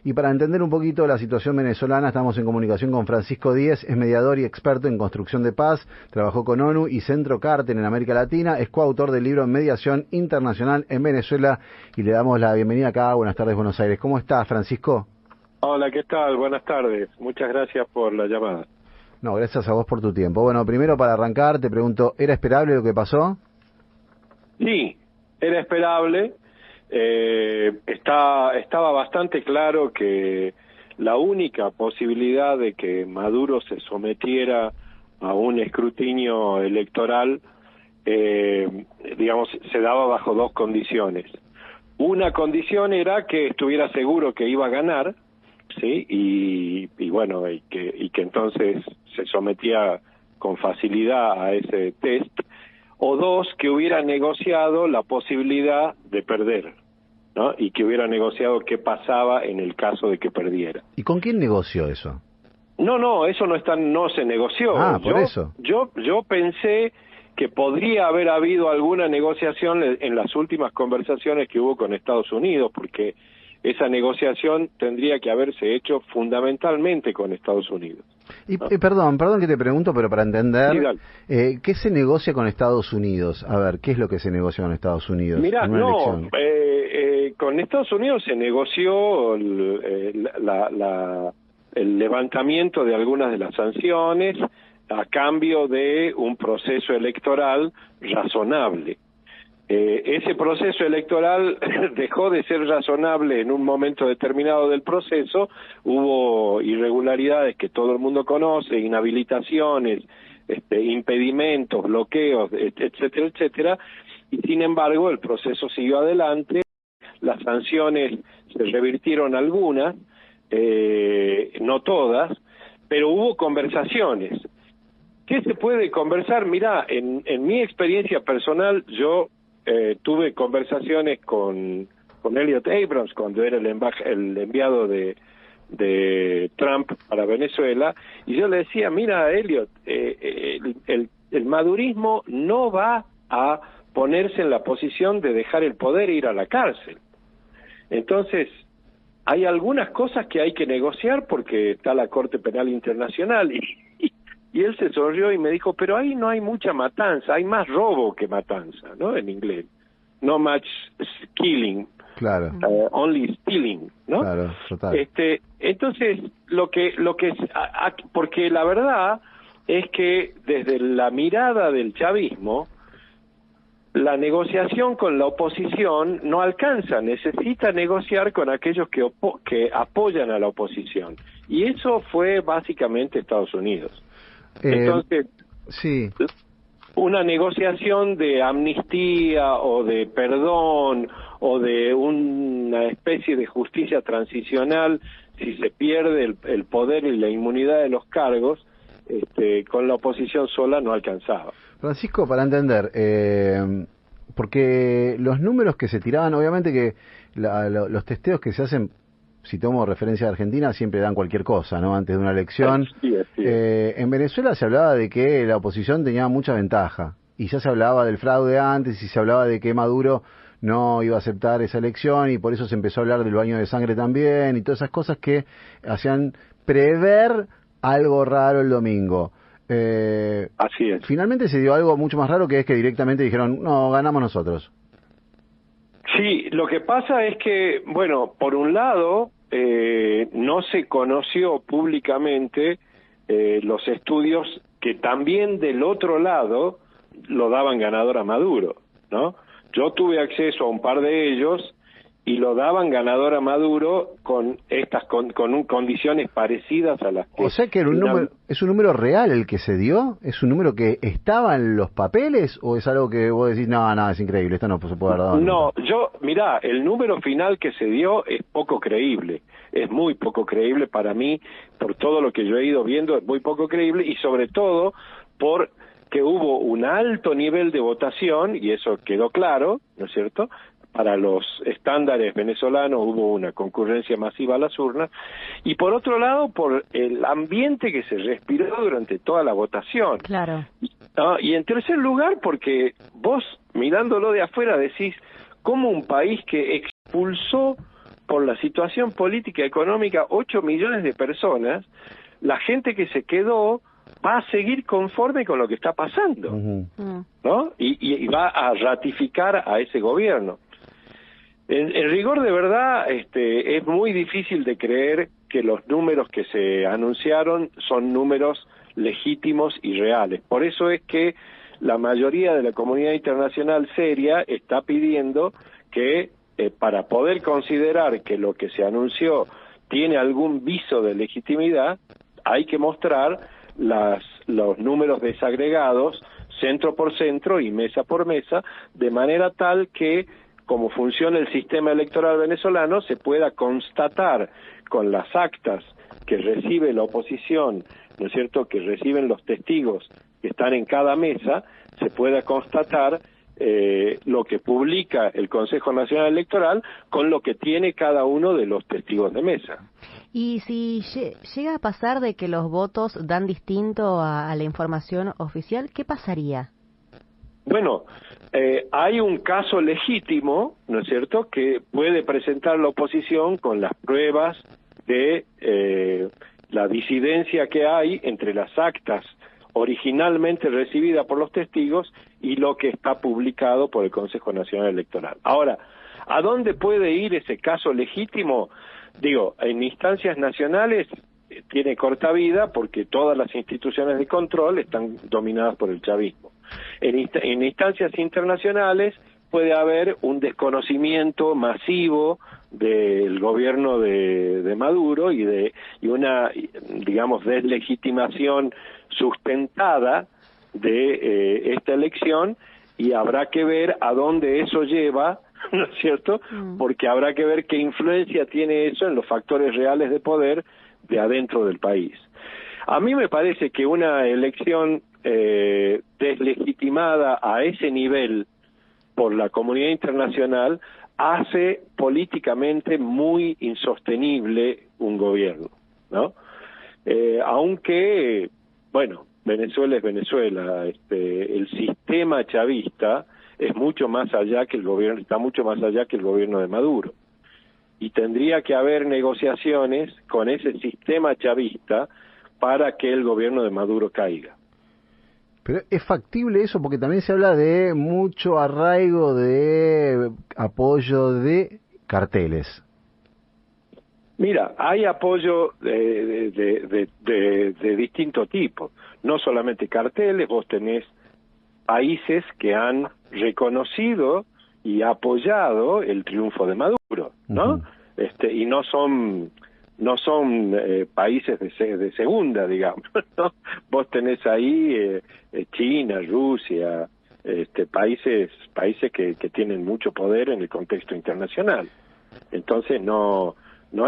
Y para entender un poquito la situación venezolana, estamos en comunicación con Francisco Díez, es mediador y experto en construcción de paz, trabajó con ONU y Centro Carter en América Latina, es coautor del libro Mediación Internacional en Venezuela y le damos la bienvenida acá. Buenas tardes, Buenos Aires. ¿Cómo estás, Francisco? Hola, ¿qué tal? Buenas tardes. Muchas gracias por la llamada. No, gracias a vos por tu tiempo. Bueno, primero para arrancar te pregunto, ¿era esperable lo que pasó? Sí, era esperable. Estaba bastante claro que la única posibilidad de que Maduro se sometiera a un escrutinio electoral, digamos, se daba bajo dos condiciones. Una condición era que estuviera seguro que iba a ganar, sí, y bueno, y que entonces se sometía con facilidad a ese test. O dos, que hubiera negociado la posibilidad de perder, ¿no? Y que hubiera negociado qué pasaba en el caso de que perdiera. ¿Y con quién negoció eso? No, eso no se negoció. Por eso. Yo pensé que podría haber habido alguna negociación en las últimas conversaciones que hubo con Estados Unidos, porque esa negociación tendría que haberse hecho fundamentalmente con Estados Unidos. Y perdón que te pregunto, pero para entender, sí, ¿qué se negocia con Estados Unidos? A ver, ¿qué es lo que se negocia con Estados Unidos? Mirá, en una elección? Con Estados Unidos se negoció el levantamiento de algunas de las sanciones a cambio de un proceso electoral razonable. Ese proceso electoral dejó de ser razonable en un momento determinado del proceso, hubo irregularidades que todo el mundo conoce, inhabilitaciones, impedimentos, bloqueos, etcétera, etcétera, y sin embargo el proceso siguió adelante, las sanciones se revirtieron algunas, no todas, pero hubo conversaciones. ¿Qué se puede conversar? Mirá, en mi experiencia personal, yo tuve conversaciones con Elliot Abrams cuando era el enviado de Trump para Venezuela, y yo le decía, mira, Elliot, el madurismo no va a ponerse en la posición de dejar el poder e ir a la cárcel. Entonces, hay algunas cosas que hay que negociar porque está la Corte Penal Internacional y él se sonrió y me dijo, pero ahí no hay mucha matanza, hay más robo que matanza, ¿no? En inglés. No much killing. Claro. Only stealing, ¿no? Claro, total. Entonces, porque la verdad es que desde la mirada del chavismo, la negociación con la oposición no alcanza, necesita negociar con aquellos que apoyan a la oposición. Y eso fue básicamente Estados Unidos. Entonces, sí, una negociación de amnistía o de perdón o de una especie de justicia transicional, si se pierde el poder y la inmunidad de los cargos, con la oposición sola no alcanzaba. Francisco, para entender, porque los números que se tiraban, obviamente que los testeos que se hacen, si tomo referencia a Argentina, siempre dan cualquier cosa, ¿no? Antes de una elección. Sí. En Venezuela se hablaba de que la oposición tenía mucha ventaja, y ya se hablaba del fraude antes, y se hablaba de que Maduro no iba a aceptar esa elección, y por eso se empezó a hablar del baño de sangre también, y todas esas cosas que hacían prever algo raro el domingo. Así es. Finalmente se dio algo mucho más raro, que es que directamente dijeron, no, ganamos nosotros. Sí, lo que pasa es que, bueno, por un lado, no se conoció públicamente los estudios que también del otro lado lo daban ganador a Maduro, ¿no? Yo tuve acceso a un par de ellos y lo daban ganador a Maduro con condiciones parecidas a las que... O sea que ¿es un número real el que se dio? ¿Es un número que estaba en los papeles? ¿O es algo que vos decís, no, es increíble, esto no se puede haber dado? No, mirá, el número final que se dio es poco creíble, es muy poco creíble para mí, por todo lo que yo he ido viendo, es muy poco creíble, y sobre todo por que hubo un alto nivel de votación, y eso quedó claro, ¿no es cierto?, para los estándares venezolanos hubo una concurrencia masiva a las urnas, y por otro lado, por el ambiente que se respiró durante toda la votación. Claro. Y en tercer lugar, porque vos, mirándolo de afuera, decís, ¿cómo un país que expulsó por la situación política y económica, 8 millones de personas, la gente que se quedó va a seguir conforme con lo que está pasando, ¿no? Y va a ratificar a ese gobierno. En rigor, de verdad, es muy difícil de creer que los números que se anunciaron son números legítimos y reales. Por eso es que la mayoría de la comunidad internacional seria está pidiendo que para poder considerar que lo que se anunció tiene algún viso de legitimidad, hay que mostrar los números desagregados, centro por centro y mesa por mesa, de manera tal que, como funciona el sistema electoral venezolano, se pueda constatar con las actas que recibe la oposición, ¿no es cierto?, que reciben los testigos que están en cada mesa, se pueda constatar lo que publica el Consejo Nacional Electoral con lo que tiene cada uno de los testigos de mesa. Y si llega a pasar de que los votos dan distinto a la información oficial, ¿qué pasaría? Bueno, hay un caso legítimo, ¿no es cierto?, que puede presentar la oposición con las pruebas de la disidencia que hay entre las actas originalmente recibidas por los testigos y lo que está publicado por el Consejo Nacional Electoral. Ahora, ¿a dónde puede ir ese caso legítimo? Digo, en instancias nacionales tiene corta vida porque todas las instituciones de control están dominadas por el chavismo. En instancias internacionales puede haber un desconocimiento masivo del gobierno de Maduro y una, digamos, deslegitimación sustentada de esta elección, y habrá que ver a dónde eso lleva, ¿no es cierto? Porque habrá que ver qué influencia tiene eso en los factores reales de poder de adentro del país. A mí me parece que una elección deslegitimada a ese nivel por la comunidad internacional hace políticamente muy insostenible un gobierno, ¿no? Aunque, bueno, Venezuela es Venezuela, el sistema chavista es mucho más allá que el gobierno, está mucho más allá que el gobierno de Maduro. Y tendría que haber negociaciones con ese sistema chavista para que el gobierno de Maduro caiga. Pero ¿es factible eso? Porque también se habla de mucho arraigo de apoyo de carteles. Mira, hay apoyo de distinto tipo. No solamente carteles, vos tenés países que han reconocido y apoyado el triunfo de Maduro, ¿no? Y no son países de segunda, digamos, ¿no? Vos tenés ahí China, Rusia, países que tienen mucho poder en el contexto internacional. Entonces no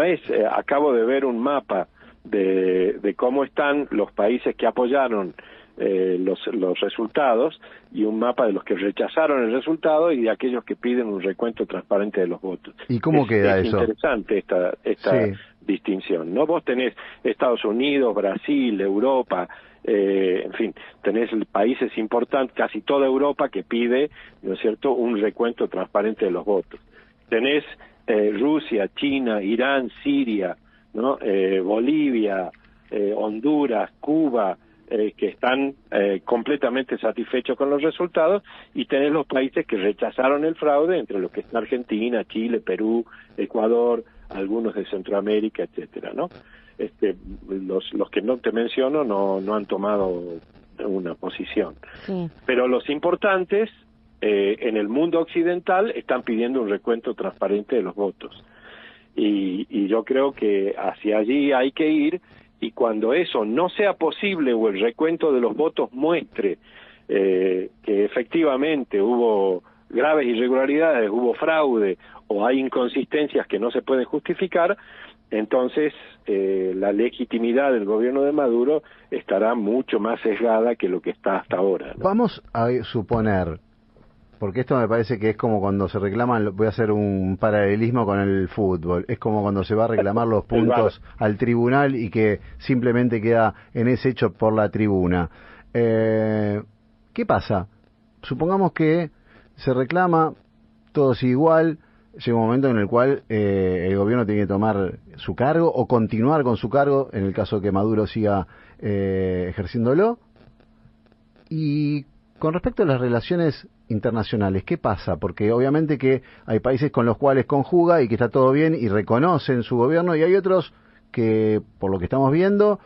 es, acabo de ver un mapa de cómo están los países que apoyaron los resultados, y un mapa de los que rechazaron el resultado y de aquellos que piden un recuento transparente de los votos. ¿Y cómo queda eso? Es interesante esta sí, distinción, ¿no? Vos tenés Estados Unidos, Brasil, Europa, en fin, tenés países importantes, casi toda Europa, que pide, ¿no es cierto?, un recuento transparente de los votos. Tenés Rusia, China, Irán, Siria, ¿no? Bolivia, Honduras, Cuba, que están completamente satisfechos con los resultados, y tenés los países que rechazaron el fraude, entre los que están Argentina, Chile, Perú, Ecuador, algunos de Centroamérica, etcétera, ¿no? Los que no te menciono no han tomado una posición. Sí. Pero los importantes en el mundo occidental están pidiendo un recuento transparente de los votos. Y yo creo que hacia allí hay que ir, y cuando eso no sea posible o el recuento de los votos muestre que efectivamente hubo graves irregularidades, hubo fraude o hay inconsistencias que no se pueden justificar, entonces la legitimidad del gobierno de Maduro estará mucho más sesgada que lo que está hasta ahora, ¿no? Vamos a suponer, porque esto me parece que es como cuando se reclaman, voy a hacer un paralelismo con el fútbol, es como cuando se va a reclamar los puntos al tribunal y que simplemente queda en ese hecho por la tribuna. ¿Qué pasa? Supongamos que se reclama, todo sigue igual, llega un momento en el cual el gobierno tiene que tomar su cargo o continuar con su cargo, en el caso de que Maduro siga ejerciéndolo. Y con respecto a las relaciones internacionales, ¿qué pasa? Porque obviamente que hay países con los cuales conjuga y que está todo bien y reconocen su gobierno, y hay otros que, por lo que estamos viendo,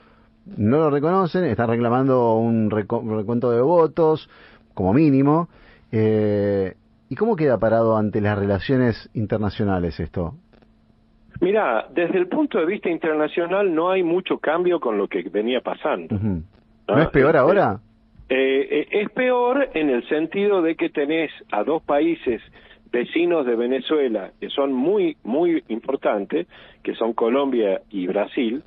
no lo reconocen, están reclamando un recuento de votos, como mínimo. ¿Y cómo queda parado ante las relaciones internacionales esto? Mira, desde el punto de vista internacional no hay mucho cambio con lo que venía pasando. Uh-huh. ¿No es peor ahora? Es peor en el sentido de que tenés a dos países vecinos de Venezuela que son muy, muy importantes, que son Colombia y Brasil,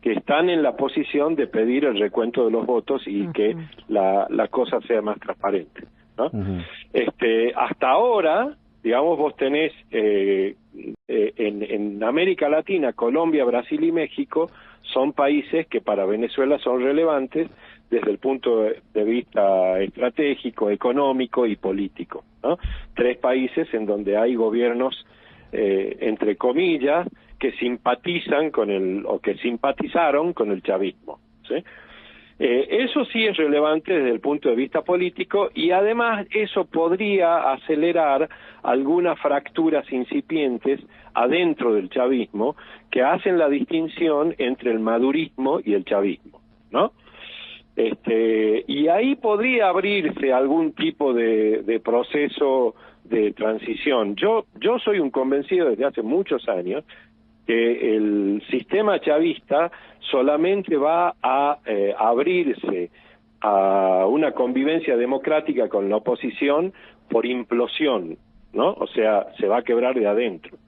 que están en la posición de pedir el recuento de los votos y que la cosa sea más transparente, ¿no? Uh-huh. Hasta ahora, digamos, vos tenés en América Latina, Colombia, Brasil y México son países que para Venezuela son relevantes desde el punto de vista estratégico, económico y político, ¿no? 3 países en donde hay gobiernos, entre comillas, que simpatizan o que simpatizaron con el chavismo, ¿sí? Eso sí es relevante desde el punto de vista político, y además eso podría acelerar algunas fracturas incipientes adentro del chavismo que hacen la distinción entre el madurismo y el chavismo, ¿no? Y ahí podría abrirse algún tipo de proceso de transición. Yo soy un convencido desde hace muchos años que el sistema chavista solamente va a abrirse a una convivencia democrática con la oposición por implosión, ¿no? O sea, se va a quebrar de adentro.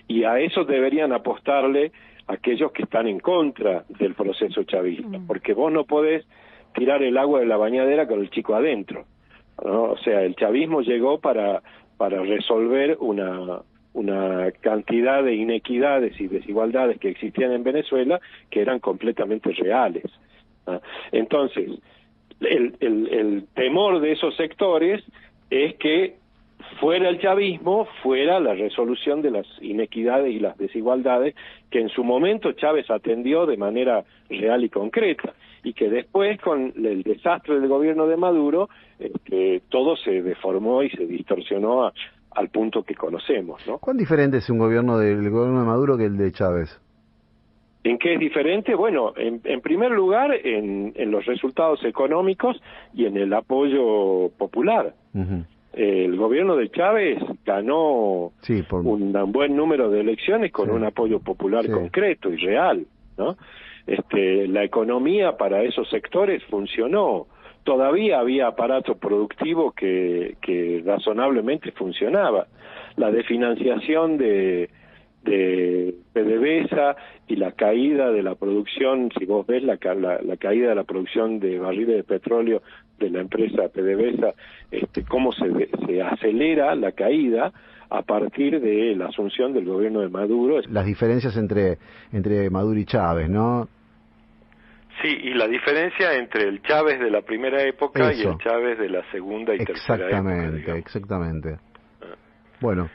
Y a eso deberían apostarle aquellos que están en contra del proceso chavista, porque vos no podés tirar el agua de la bañadera con el chico adentro, ¿no? O sea, el chavismo llegó para resolver una cantidad de inequidades y desigualdades que existían en Venezuela que eran completamente reales, ¿no? Entonces, el temor de esos sectores es que fuera el chavismo, fuera la resolución de las inequidades y las desigualdades que en su momento Chávez atendió de manera real y concreta, y que después, con el desastre del gobierno de Maduro, todo se deformó y se distorsionó al punto que conocemos, ¿no? ¿Cuán diferente es un gobierno del gobierno de Maduro que el de Chávez? ¿En qué es diferente? Bueno, en primer lugar, en los resultados económicos y en el apoyo popular. Uh-huh. El gobierno de Chávez ganó un buen número de elecciones con un apoyo popular concreto y real, ¿no? La economía para esos sectores funcionó. Todavía había aparato productivo que razonablemente funcionaba. La desfinanciación de PDVSA y la caída de la producción, si vos ves la caída de la producción de barriles de petróleo de la empresa PDVSA, cómo se acelera la caída a partir de la asunción del gobierno de Maduro. Las diferencias entre Maduro y Chávez, ¿no? Sí, y la diferencia entre el Chávez de la primera época y el Chávez de la segunda y tercera época. Exactamente. Bueno,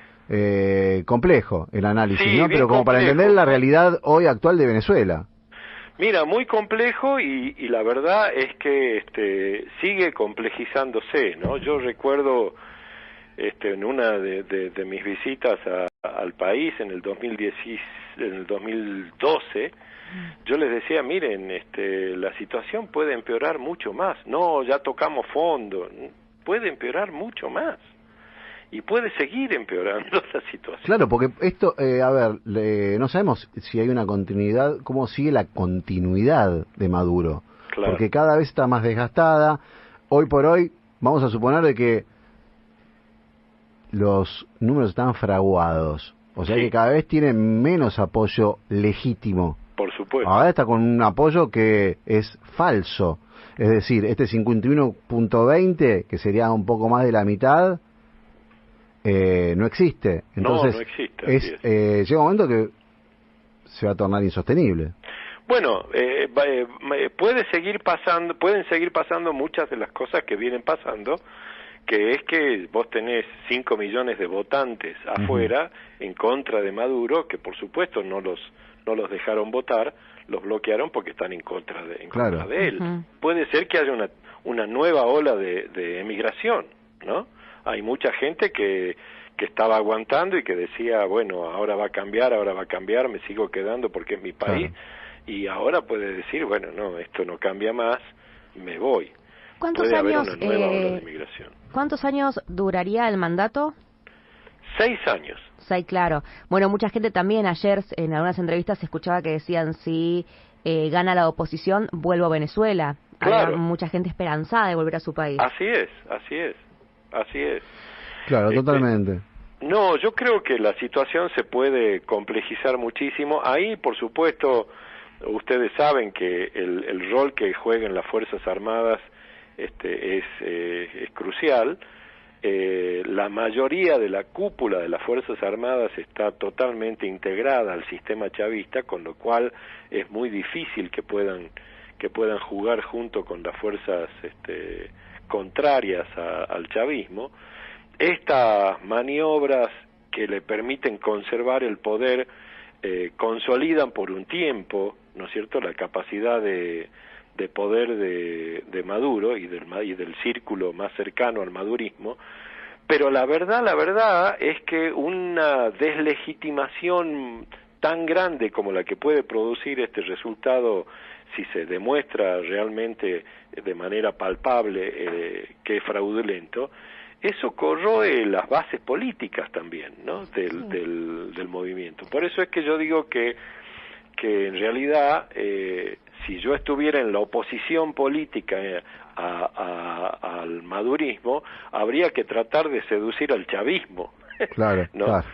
complejo el análisis, ¿no? Pero como complejo, para entender la realidad hoy actual de Venezuela. Mira, muy complejo, y la verdad es que sigue complejizándose, ¿no? Yo recuerdo en una de mis visitas al país en el 2012, yo les decía, miren, la situación puede empeorar mucho más. No, ya tocamos fondo, puede empeorar mucho más. Y puede seguir empeorando la situación. Claro, porque esto, no sabemos si hay una continuidad, cómo sigue la continuidad de Maduro. Claro. Porque cada vez está más desgastada. Hoy por hoy, vamos a suponer de que los números están fraguados. O sea que cada vez tiene menos apoyo legítimo. Por supuesto. Ahora está con un apoyo que es falso. Es decir, 51.20, que sería un poco más de la mitad, no existe. Entonces, no existe. Llega un momento que se va a tornar insostenible. Bueno, pueden seguir pasando muchas de las cosas que vienen pasando, que es que vos tenés 5 millones de votantes afuera en contra de Maduro, que por supuesto no los dejaron votar, los bloquearon porque están en contra de él. Puede ser que haya una nueva ola de emigración, ¿no? Hay mucha gente que estaba aguantando y que decía, bueno, ahora va a cambiar, me sigo quedando porque es mi país, y ahora puede decir, bueno, no, esto no cambia más, me voy. ¿Cuántos puede años, haber una nueva ola de inmigración. ¿Cuántos años duraría el mandato? 6 años. Sí, claro. Bueno, mucha gente también ayer en algunas entrevistas se escuchaba que decían si gana la oposición, vuelvo a Venezuela. Claro. Había mucha gente esperanzada de volver a su país. Así es. Claro, totalmente. No, yo creo que la situación se puede complejizar muchísimo. Ahí, por supuesto, ustedes saben que el rol que juegan las Fuerzas Armadas es crucial. La mayoría de la cúpula de las Fuerzas Armadas está totalmente integrada al sistema chavista, con lo cual es muy difícil que puedan jugar junto con las fuerzas contrarias al chavismo. Estas maniobras que le permiten conservar el poder consolidan por un tiempo, ¿no es cierto?, la capacidad de poder de Maduro y del círculo más cercano al madurismo, pero la verdad es que una deslegitimación tan grande como la que puede producir este resultado, si se demuestra realmente de manera palpable que es fraudulento, eso corroe las bases políticas también, ¿no?, del movimiento. Por eso es que yo digo que en realidad si yo estuviera en la oposición política al madurismo, habría que tratar de seducir al chavismo, claro, ¿no? Claro.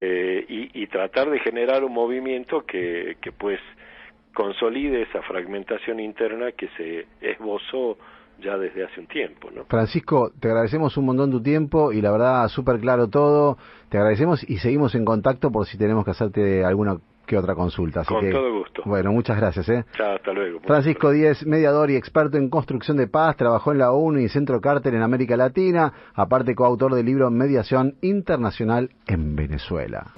Y tratar de generar un movimiento que pues consolide esa fragmentación interna que se esbozó ya desde hace un tiempo, ¿no? Francisco, te agradecemos un montón tu tiempo y la verdad súper claro todo. Te agradecemos y seguimos en contacto por si tenemos que hacerte alguna que otra consulta. Así Con todo gusto. Bueno, muchas gracias. Chao, hasta luego. Francisco Díez, mediador y experto en construcción de paz, trabajó en la ONU y Centro Carter en América Latina, aparte coautor del libro Mediación Internacional en Venezuela.